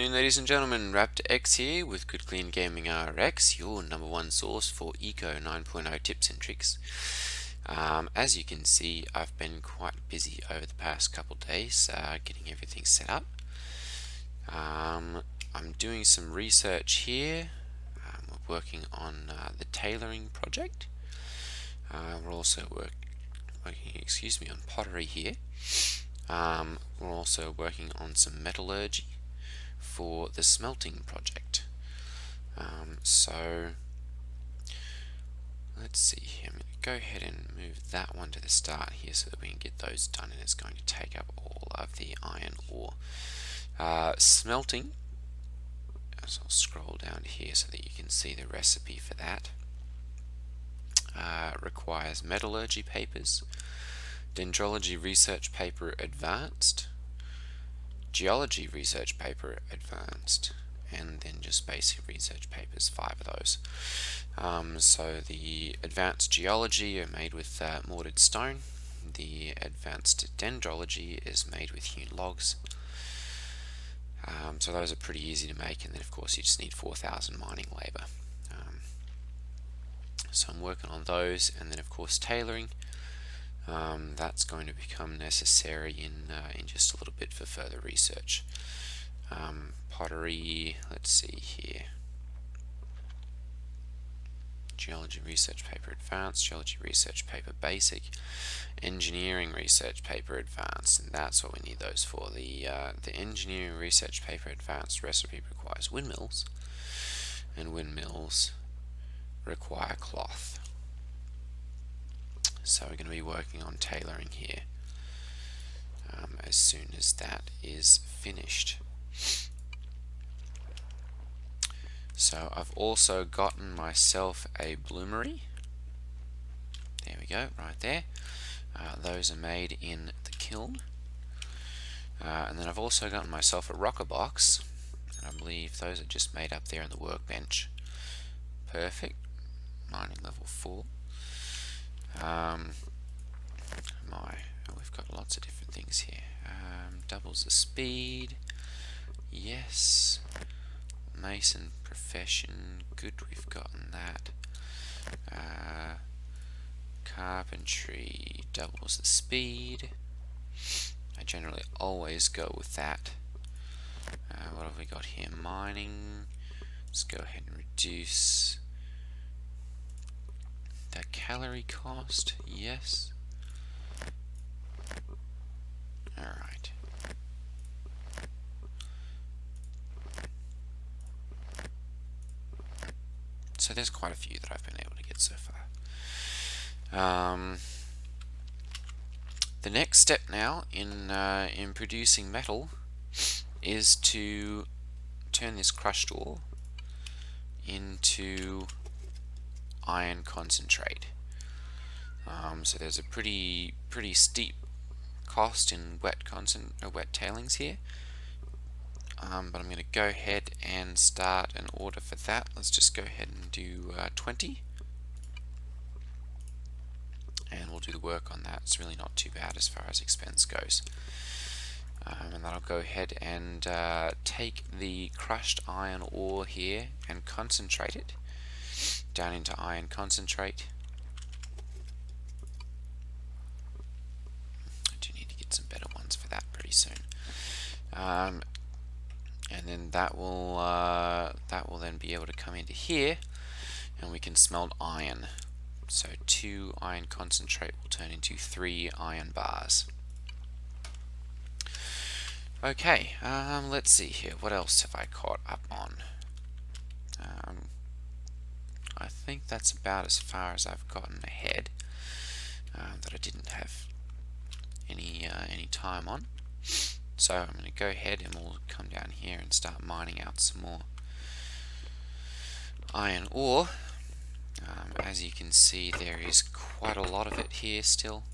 afternoon, ladies and gentlemen. Raptor X here with Good Clean Gaming RX, your number one source for Eco 9.0 tips and tricks. As you can see, I've been quite busy over the past couple days getting everything set up. I'm doing some research here. We're working on the tailoring project. We're also working on pottery here. We're also working on some metallurgy for the smelting project. So let's see here. I'm going to go ahead and move that one to the start here so that we can get those done, and it's going to take up all of the iron ore. Smelting, so I'll scroll down here so that you can see the recipe for that. Requires metallurgy papers, dendrology research paper advanced, geology research paper advanced, and then just basic research papers, 5 of those. So the advanced geology are made with mortared stone. The advanced dendrology is made with hewn logs. So those are pretty easy to make, and then of course you just need 4,000 mining labor. So I'm working on those, and then of course tailoring. That's going to become necessary in just a little bit for further research. Pottery, let's see here. Geology research paper advanced, geology research paper basic, engineering research paper advanced, and that's what we need those for. The engineering research paper advanced recipe requires windmills, and windmills require cloth. So we're going to be working on tailoring here as soon as that is finished. So I've also gotten myself a bloomery. There we go, right there. Those are made in the kiln. And then I've also gotten myself a rocker box. I believe those are just made up there in the workbench. Perfect. Mining level 4. We've got lots of different things here. Doubles the speed. Yes. Mason profession. Good, we've gotten that. Carpentry doubles the speed. I generally always go with that. What have we got here? Mining. Let's go ahead and reduce that calorie cost. Yes. Alright. So there's quite a few that I've been able to get so far. The next step now in producing metal is to turn this crushed ore into iron concentrate. So there's a pretty steep cost in wet tailings here. But I'm going to go ahead and start an order for that. Let's just go ahead and do 20. And we'll do the work on that. It's really not too bad as far as expense goes. And then I'll go ahead and take the crushed iron ore here and concentrate it down into iron concentrate. I do need to get some better ones for that pretty soon. And then that will then be able to come into here, and we can smelt iron. So 2 iron concentrate will turn into 3 iron bars. Okay, let's see here. What else have I caught up on? I think that's about as far as I've gotten ahead that I didn't have any time on. So I'm going to go ahead and we'll come down here and start mining out some more iron ore. As you can see, there is quite a lot of it here still.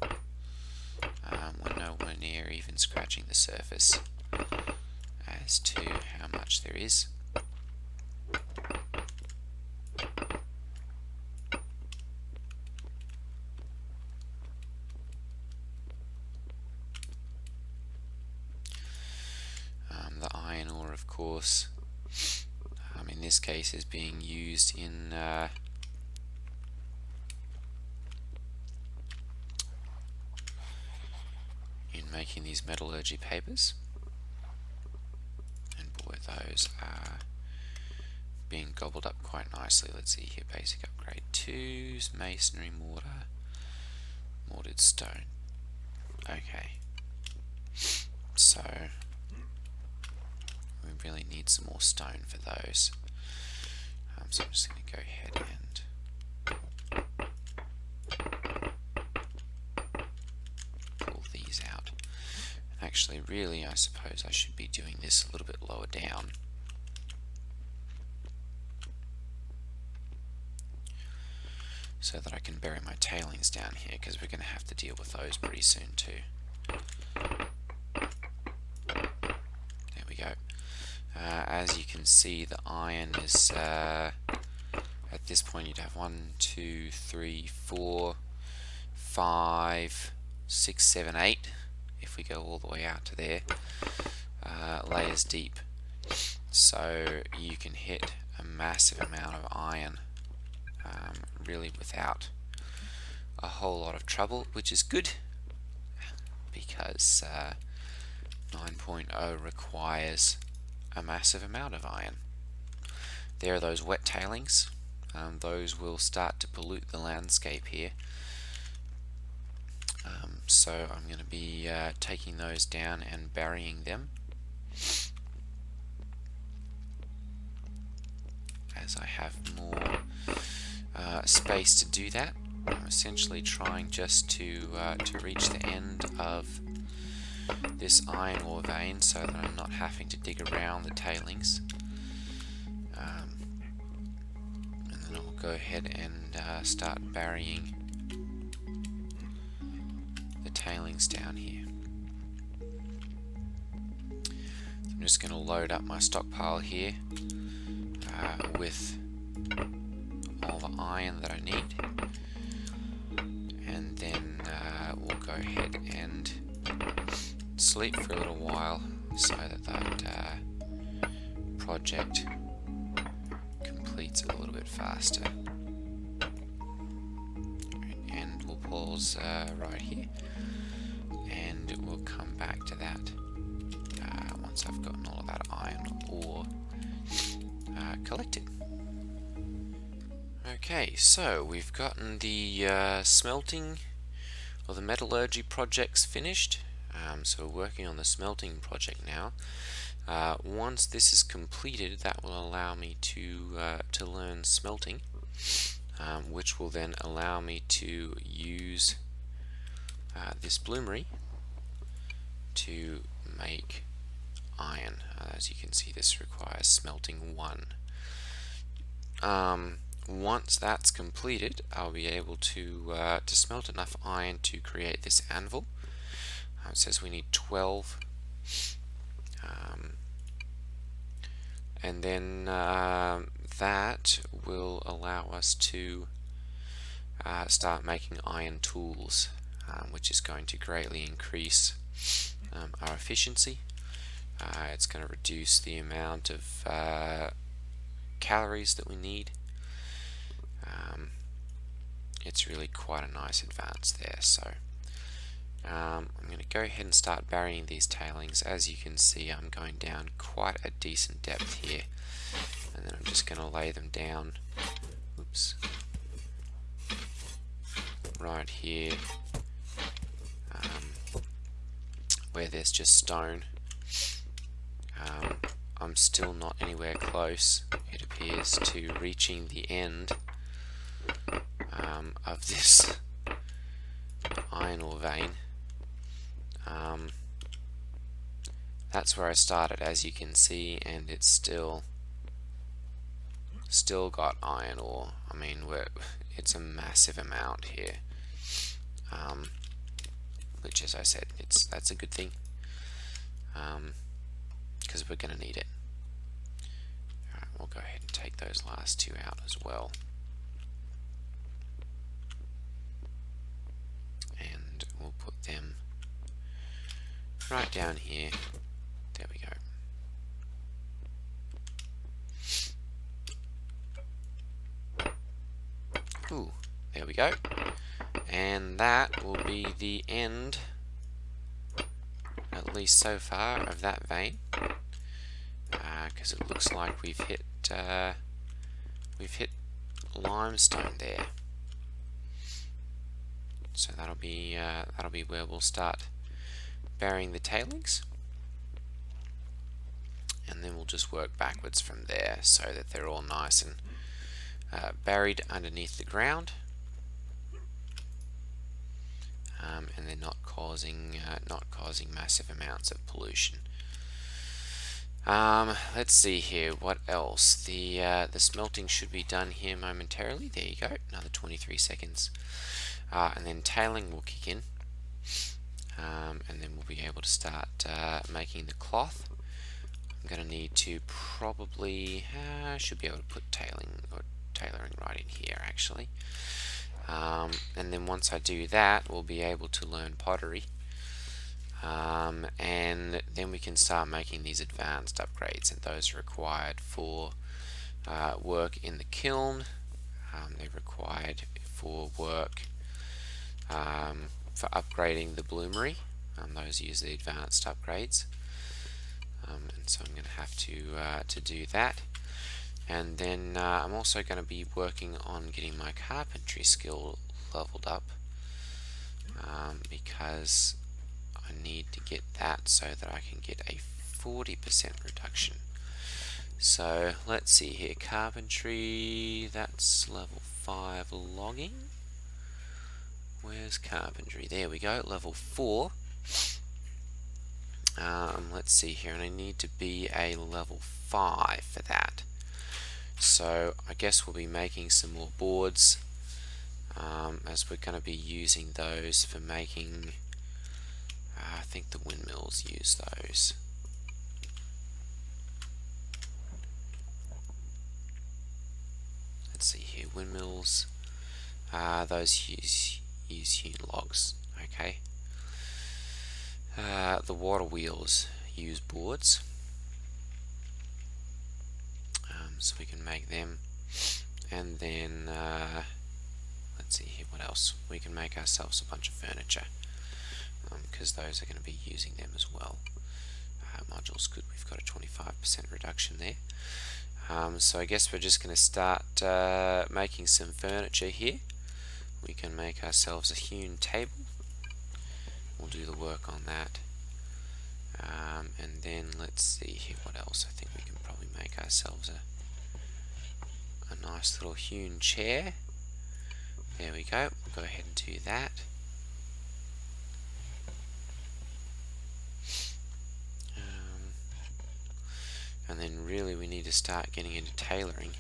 We're nowhere near even scratching the surface as to how much there is. The iron ore, of course, course, in this case is being used in making these metallurgy papers, and boy, those are being gobbled up quite nicely. Let's see here, basic upgrade 2's masonry mortar, mortared stone. Okay, so we really need some more stone for those. So I'm just going to go ahead and pull these out. Actually, really, I suppose I should be doing this a little bit lower down. So that I can bury my tailings down here, because we're going to have to deal with those pretty soon too. There we go. As you can see, the iron is, at this point you'd have 1, 2, 3, 4, 5, 6, 7, 8, if we go all the way out to there, layers deep. So you can hit a massive amount of iron really without a whole lot of trouble, which is good, because 9.0 requires a massive amount of iron. There are those wet tailings. Those will start to pollute the landscape here. So I'm going to be taking those down and burying them, as I have more space to do that. I'm essentially trying just to reach the end of this iron ore vein, so that I'm not having to dig around the tailings. And then I'll go ahead and start burying the tailings down here. So I'm just going to load up my stockpile here with all the iron that I need, and then we'll go ahead and sleep for a little while, so that that project completes a little bit faster. And we'll pause right here, and we'll come back to that once I've gotten all of that iron ore collected. Okay, so we've gotten the smelting or the metallurgy projects finished. So we're working on the smelting project now. Once this is completed, that will allow me to learn smelting, which will then allow me to use this bloomery to make iron. As you can see, this requires smelting 1. Once that's completed, I'll be able to smelt enough iron to create this anvil. It says we need 12, and then that will allow us to start making iron tools, which is going to greatly increase our efficiency. It's going to reduce the amount of calories that we need. It's really quite a nice advance there. So I'm going to go ahead and start burying these tailings. As you can see, I'm going down quite a decent depth here, and then I'm just going to lay them down, oops, right here, where there's just stone. I'm still not anywhere close, it appears, to reaching the end of this iron ore vein. That's where I started, as you can see, and it's still got iron ore. I mean, it's a massive amount here, which, as I said, that's a good thing, because we're going to need it. Alright, we'll go ahead and take those last 2 out as well. And we'll put them right down here. There we go. Ooh, there we go. And that will be the end, at least so far, of that vein, because it looks like we've hit limestone there. So that'll be where we'll start burying the tailings, and then we'll just work backwards from there so that they're all nice and buried underneath the ground, and they're not causing massive amounts of pollution. Let's see here, what else? The smelting should be done here momentarily. There you go, another 23 seconds. And then tailing will kick in, and then we'll be able to start making the cloth. I'm going to need to probably, should be able to put tailoring right in here actually. And then once I do that, we'll be able to learn pottery. And then we can start making these advanced upgrades, and those are required for work in the kiln. They're required for work for upgrading the bloomery. Those use the advanced upgrades, and so I'm going to have to do that. And then I'm also going to be working on getting my carpentry skill leveled up, because I need to get that so that I can get a 40% reduction. So let's see here, carpentry, that's level 5 logging. Where's carpentry? There we go, level 4. Let's see here, and I need to be a level 5 for that. So I guess we'll be making some more boards, as we're going to be using those for making, I think the windmills use those. Let's see here, windmills, those use hewn logs. Okay. The water wheels use boards, so we can make them. And then let's see here, what else? We can make ourselves a bunch of furniture, because those are going to be using them as well. Modules, good, we've got a 25% reduction there. So I guess we're just going to start making some furniture here. We can make ourselves a hewn table. We'll do the work on that. And then let's see here, what else? I think we can probably make ourselves a nice little hewn chair. There we go, we'll go ahead and do that. And then really we need to start getting into tailoring.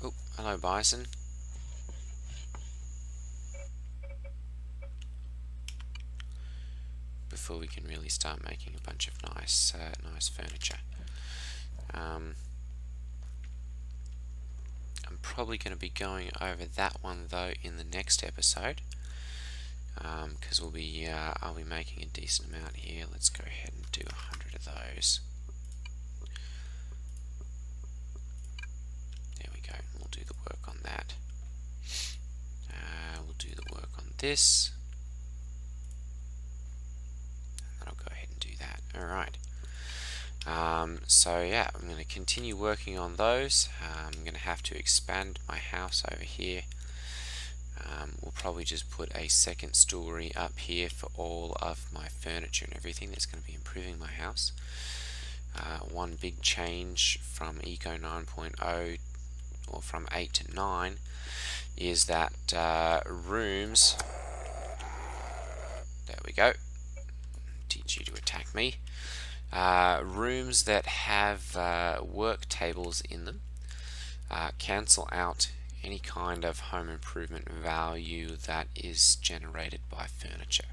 Oh, hello bison. Before we can really start making a bunch of nice furniture. I'm probably going to be going over that one though in the next episode, because I'll be making a decent amount here. Let's go ahead and do 100 of those. There we go. We'll do the work on that. We'll do the work on this. And I'll go ahead and do that. Alright. So yeah, I'm going to continue working on those. I'm going to have to expand my house over here. We'll probably just put a second story up here for all of my furniture and everything. That's going to be improving my house. One big change from Eco 9.0, or from 8 to 9, is that rooms, there we go, teach you to attack me, rooms that have work tables in them cancel out any kind of home improvement value that is generated by furniture.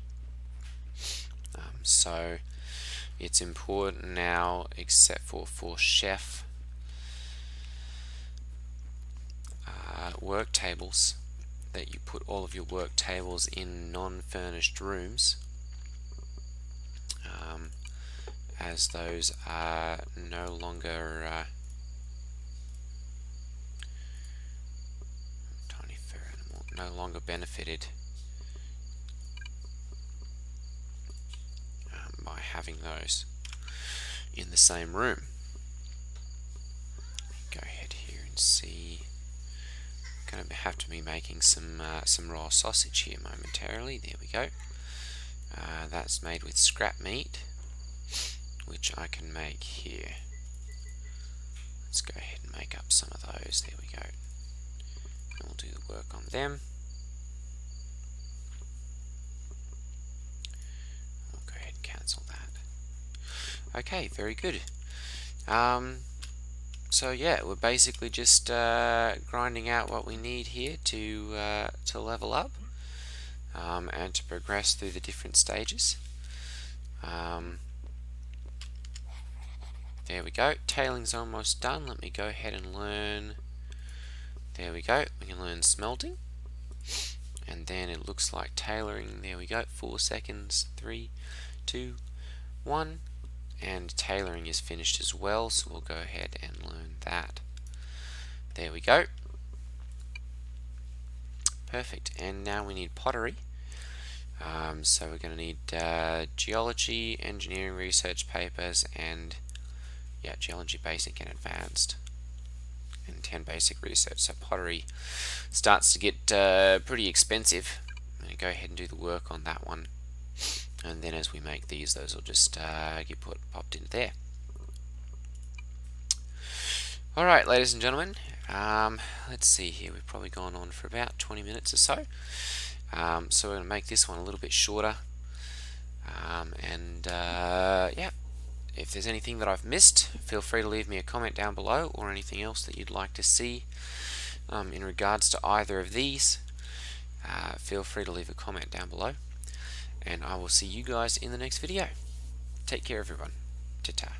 So it's important now, except for chef work tables, that you put all of your work tables in non-furnished rooms, as those are no longer longer benefited by having those in the same room. Go ahead here and see. Going to have to be making some raw sausage here momentarily. There we go. That's made with scrap meat, which I can make here. Let's go ahead and make up some of those. There we go. And we'll do the work on them. I'll go ahead and cancel that. Okay, very good. So yeah, we're basically just grinding out what we need here to level up and to progress through the different stages. There we go. Tailing's almost done. Let me go ahead and learn. There we go. We can learn smelting. And then it looks like tailoring. There we go. 4 seconds. 3, 2, 1. And tailoring is finished as well, so we'll go ahead and learn that. There we go. Perfect. And now we need pottery. So we're going to need geology, engineering research papers, and geology basic and advanced, and 10 basic research. So pottery starts to get pretty expensive. I'm going to go ahead and do the work on that one. And then as we make these, those will just get popped into there. Alright, ladies and gentlemen, let's see here. We've probably gone on for about 20 minutes or so. So we're going to make this one a little bit shorter. Yeah, if there's anything that I've missed, feel free to leave me a comment down below, or anything else that you'd like to see in regards to either of these. Feel free to leave a comment down below. And I will see you guys in the next video. Take care, everyone. Ta-ta.